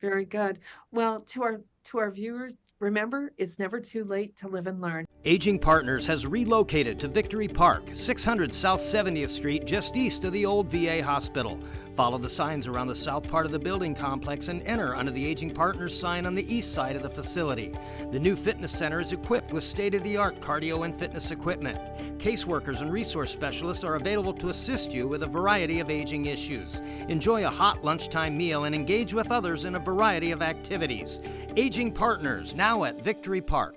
Very good. Well, to our viewers, remember, it's never too late to live and learn. Aging Partners has relocated to Victory Park, 600 South 70th Street, just east of the old VA hospital. Follow the signs around the south part of the building complex and enter under the Aging Partners sign on the east side of the facility. The new fitness center is equipped with state-of-the-art cardio and fitness equipment. Caseworkers and resource specialists are available to assist you with a variety of aging issues. Enjoy a hot lunchtime meal and engage with others in a variety of activities. Aging Partners, now at Victory Park.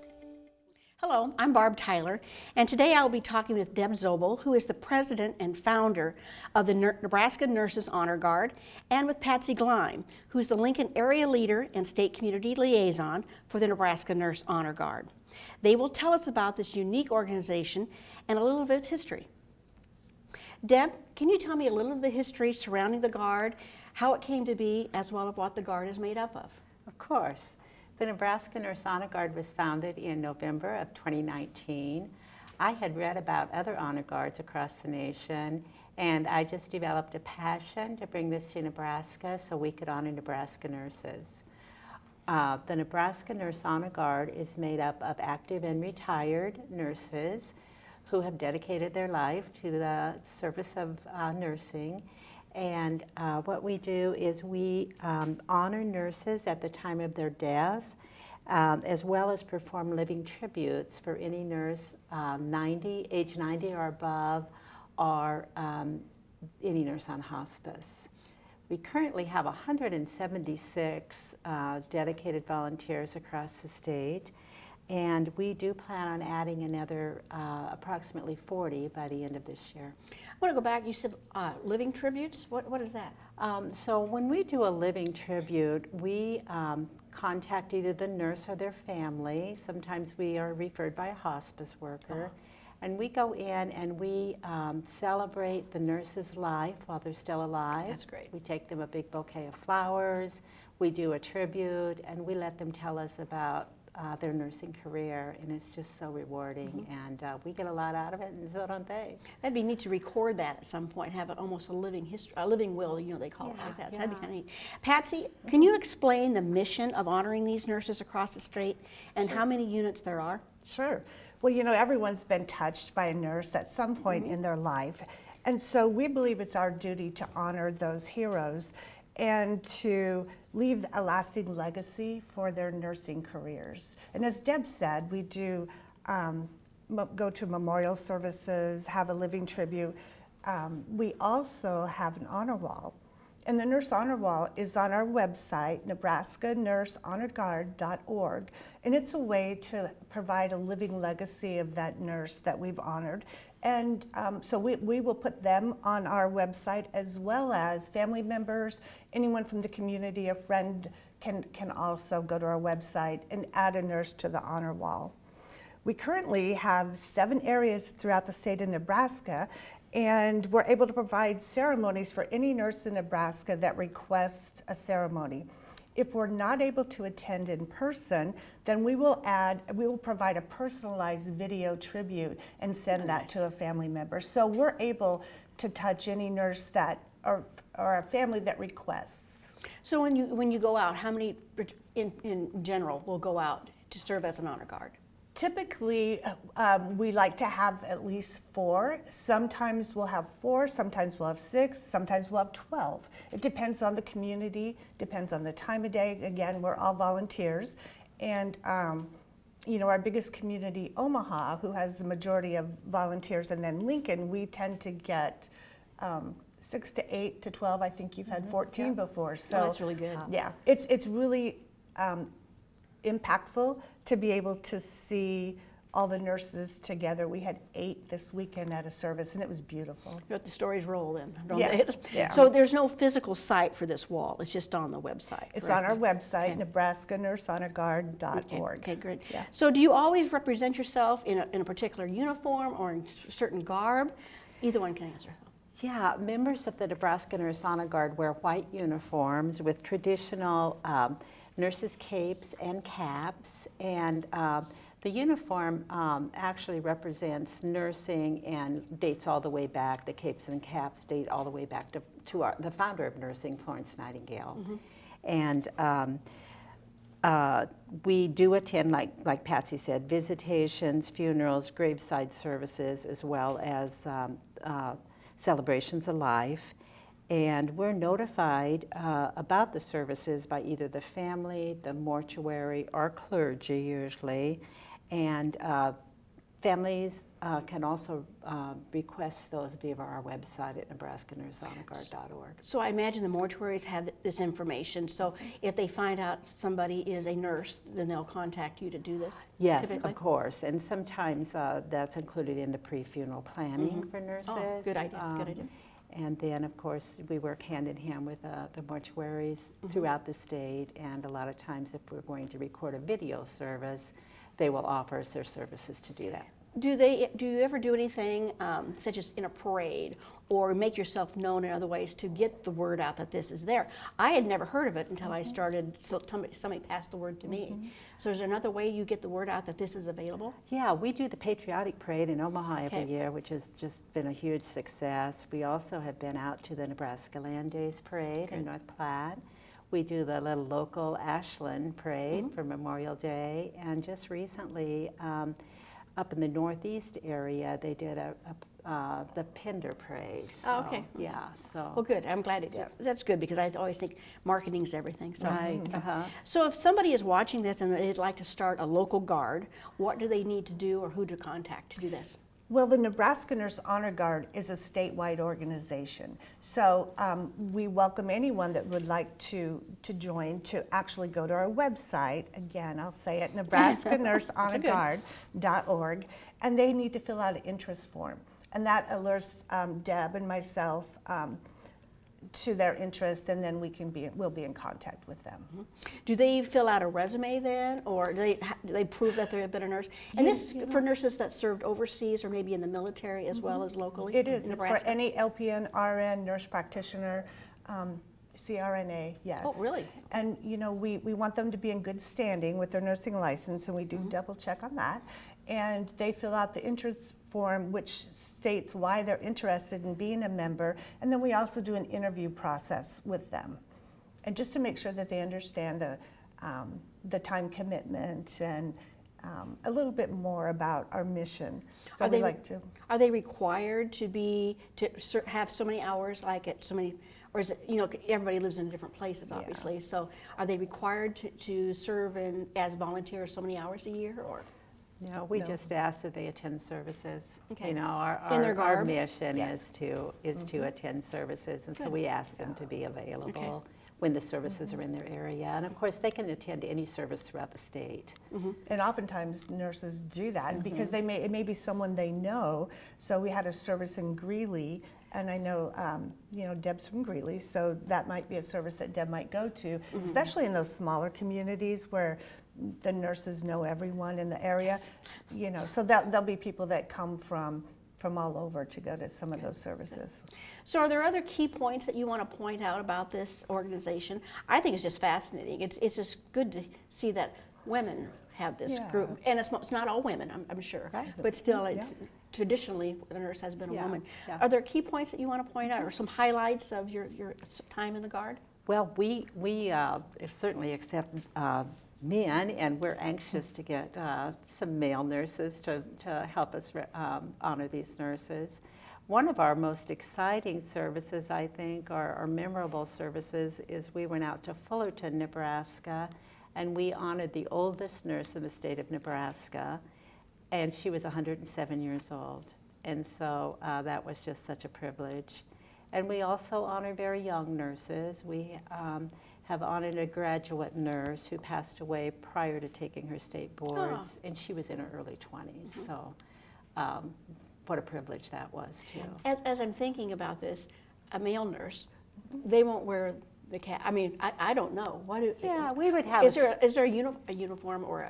Hello, I'm Barb Tyler, and today I will be talking with Deb Zobel, who is the president and founder of the Nebraska Nurses Honor Guard, and with Patsy Gleim, who is the Lincoln area leader and state community liaison for the Nebraska Nurse Honor Guard. They will tell us about this unique organization and a little of its history. Deb, can you tell me a little of the history surrounding the Guard, how it came to be, as well as what the Guard is made up of? Of course. The Nebraska Nurse Honor Guard was founded in November of 2019. I had read about other honor guards across the nation, and I just developed a passion to bring this to Nebraska so we could honor Nebraska nurses. The Nebraska Nurse Honor Guard is made up of active and retired nurses who have dedicated their life to the service of nursing. And what we do is we honor nurses at the time of their death, as well as perform living tributes for any nurse age 90 or above, or any nurse on hospice. We currently have 176 dedicated volunteers across the state, And we do plan on adding another approximately 40 by the end of this year. I want to go back. You said living tributes. What is that? So when we do a living tribute, we contact either the nurse or their family. Sometimes we are referred by a hospice worker. And we go in and we celebrate the nurse's life while they're still alive. That's great. We take them a big bouquet of flowers. We do a tribute, and we let them tell us about their nursing career, and it's just so rewarding, and we get a lot out of it, and so don't they. That'd be neat to record that at some point, have it almost a living history, a living will, you know, they call it like that. So that'd be kind of neat. Patsy, can you explain the mission of honoring these nurses across the state and how many units there are? Sure. Well, you know, everyone's been touched by a nurse at some point in their life, and so we believe it's our duty to honor those heroes and to leave a lasting legacy for their nursing careers. And as Deb said, we do go to memorial services, have a living tribute. We also have an honor wall. And the Nurse Honor Wall is on our website, nebraskanursehonorguard.org. And it's a way to provide a living legacy of that nurse that we've honored. And so we will put them on our website, as well as family members, anyone from the community, a friend can also go to our website and add a nurse to the honor wall. We currently have 7 areas throughout the state of Nebraska, and we're able to provide ceremonies for any nurse in Nebraska that requests a ceremony. If we're not able to attend in person, then we will provide a personalized video tribute and send that to a family member. So we're able to touch any nurse that or a family that requests. So when you go out, how many in general will go out to serve as an honor guard? Typically, we like to have at least 4. Sometimes we'll have 4, sometimes we'll have 6, sometimes we'll have 12. It depends on the community, depends on the time of day. Again, we're all volunteers. And you know, our biggest community, Omaha, who has the majority of volunteers, and then Lincoln, we tend to get 6 to 8 to 12. I think you've had 14 before. So that's really good. Yeah, it's really impactful to be able to see all the nurses together. We had 8 this weekend at a service, and it was beautiful. But the stories roll in, don't Yeah. they? Yeah. So there's no physical site for this wall. It's just on the website. It's correct? on our website, Okay. nebraskanursehonorguard.org. Okay, great. Yeah. So do you always represent yourself in a particular uniform or in certain garb? Either one can answer. Yeah, members of the Nebraska Nurse Honor Guard wear white uniforms with traditional nurses' capes and caps, and the uniform actually represents nursing and dates all the way back. The capes and caps date all the way back to the founder of nursing, Florence Nightingale. And we do attend, like Patsy said, visitations, funerals, graveside services, as well as celebrations of life. And we're notified about the services by either the family, the mortuary, or clergy usually. And families can also request those via our website at nebraskanursehonorguard.org. So I imagine the mortuaries have this information. So if they find out somebody is a nurse, then they'll contact you to do this? Yes, typically? of course. And sometimes that's included in the pre-funeral planning for nurses. Oh, good idea, good idea. And then, of course, we work hand in hand with the mortuaries throughout the state. And a lot of times, if we're going to record a video service, they will offer us their services to do that. Do you ever do anything such as in a parade or make yourself known in other ways to get the word out that this is there? I had never heard of it until I started, so somebody passed the word to me. So is there another way you get the word out that this is available? Yeah, we do the Patriotic Parade in Omaha every year, which has just been a huge success. We also have been out to the Nebraska Land Days Parade in North Platte. We do the little local Ashland Parade for Memorial Day, and just recently, up in the Northeast area, they did the Pender Parade. So, Oh, okay. Yeah, so. Well, good. I'm glad that's good because I always think marketing's everything. So, Right. So if somebody is watching this and they'd like to start a local guard, what do they need to do or who to contact to do this? Well, the Nebraska Nurse Honor Guard is a statewide organization. So we welcome anyone that would like to join to actually go to our website. Again, I'll say it, nebraskanursehonorguard.org, and they need to fill out an interest form. And that alerts Deb and myself to their interest, and then we'll be in contact with them. Do they fill out a resume then, or do they prove that they've been a nurse? And this for nurses that served overseas or maybe in the military as well as locally? It is. In It's for Nebraska? any LPN, RN, nurse practitioner, CRNA, yes. Oh, really? And you know, we want them to be in good standing with their nursing license, and we do double check on that. And they fill out the interest form, which states why they're interested in being a member, and then we also do an interview process with them, and just to make sure that they understand the time commitment and a little bit more about our mission. So Are they required to have so many hours, like at so many, or is it, you know, everybody lives in different places, obviously. So are they required to serve as volunteers so many hours a year, or? No, we just ask that they attend services. Okay. You know, In their our garb? mission Yes. is to attend services, and so Good. we ask them to be available when the services are in their area. And of course, they can attend any service throughout the state. And oftentimes nurses do that because it may be someone they know. So we had a service in Greeley, and I know you know, Deb's from Greeley, so that might be a service that Deb might go to, especially in those smaller communities where the nurses know everyone in the area. You know, so there'll be people that come from all over to go to some of those services. So are there other key points that you want to point out about this organization? I think it's just fascinating. It's just good to see that women have this group, and it's not all women, I'm sure, but still, traditionally, the nurse has been a woman. Are there key points that you want to point out, or some highlights of your time in the Guard? Well, we certainly accept men, and we're anxious to get some male nurses to help us honor these nurses. One of our most exciting services, I think, or memorable services, is we went out to Fullerton, Nebraska, and we honored the oldest nurse in the state of Nebraska, and she was 107 years old. And so that was just such a privilege. And we also honor very young nurses. We have honored a graduate nurse who passed away prior to taking her state boards, and she was in her early 20s. So what a privilege that was, too. As I'm thinking about this, a male nurse, they won't wear the cap. I mean, I don't know. We would have. Is there a uniform or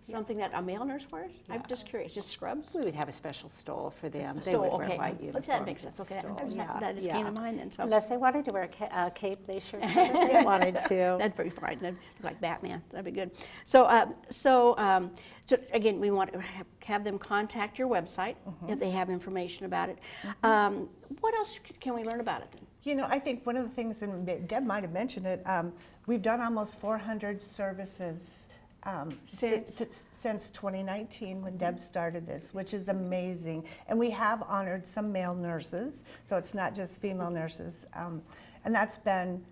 something that a male nurse wears? I'm just curious. Just scrubs? We would have a special stole for them. They Stole, would wear okay. white uniforms. That makes sense. Okay, that just came to mind then. So. Unless they wanted to wear a cape, they sure they wanted to. That'd be fine. That'd look like Batman. That'd be good. So, so again, we want to have them contact your website if they have information about it. What else can we learn about it then? You know, I think one of the things, and Deb might have mentioned it, we've done almost 400 services since 2019 when Deb started this, which is amazing. And we have honored some male nurses, so it's not just female nurses, and that's been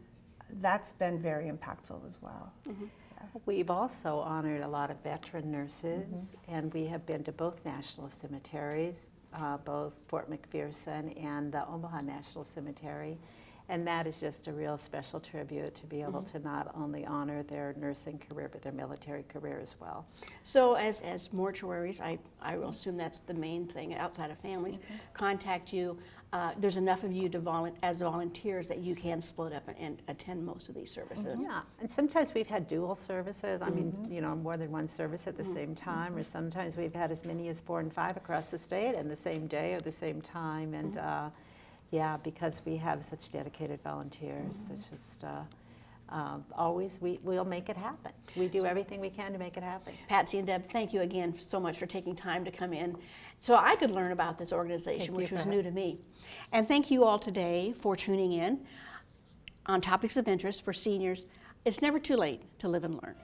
very impactful as well. We've also honored a lot of veteran nurses, and we have been to both national cemeteries, both Fort McPherson and the Omaha National Cemetery. And that is just a real special tribute to be able to not only honor their nursing career, but their military career as well. So as mortuaries, I will assume that's the main thing outside of families, contact you. There's enough of you as volunteers that you can split up and attend most of these services. Yeah, and sometimes we've had dual services. I mean, you know, more than one service at the same time, or sometimes we've had as many as 4 and 5 across the state in the same day or the same time. And yeah, because we have such dedicated volunteers, it's just always, we'll make it happen. We do everything we can to make it happen. Patsy and Deb, thank you again so much for taking time to come in so I could learn about this organization, which was new to me. And thank you all today for tuning in on Topics of Interest for Seniors. It's never too late to live and learn.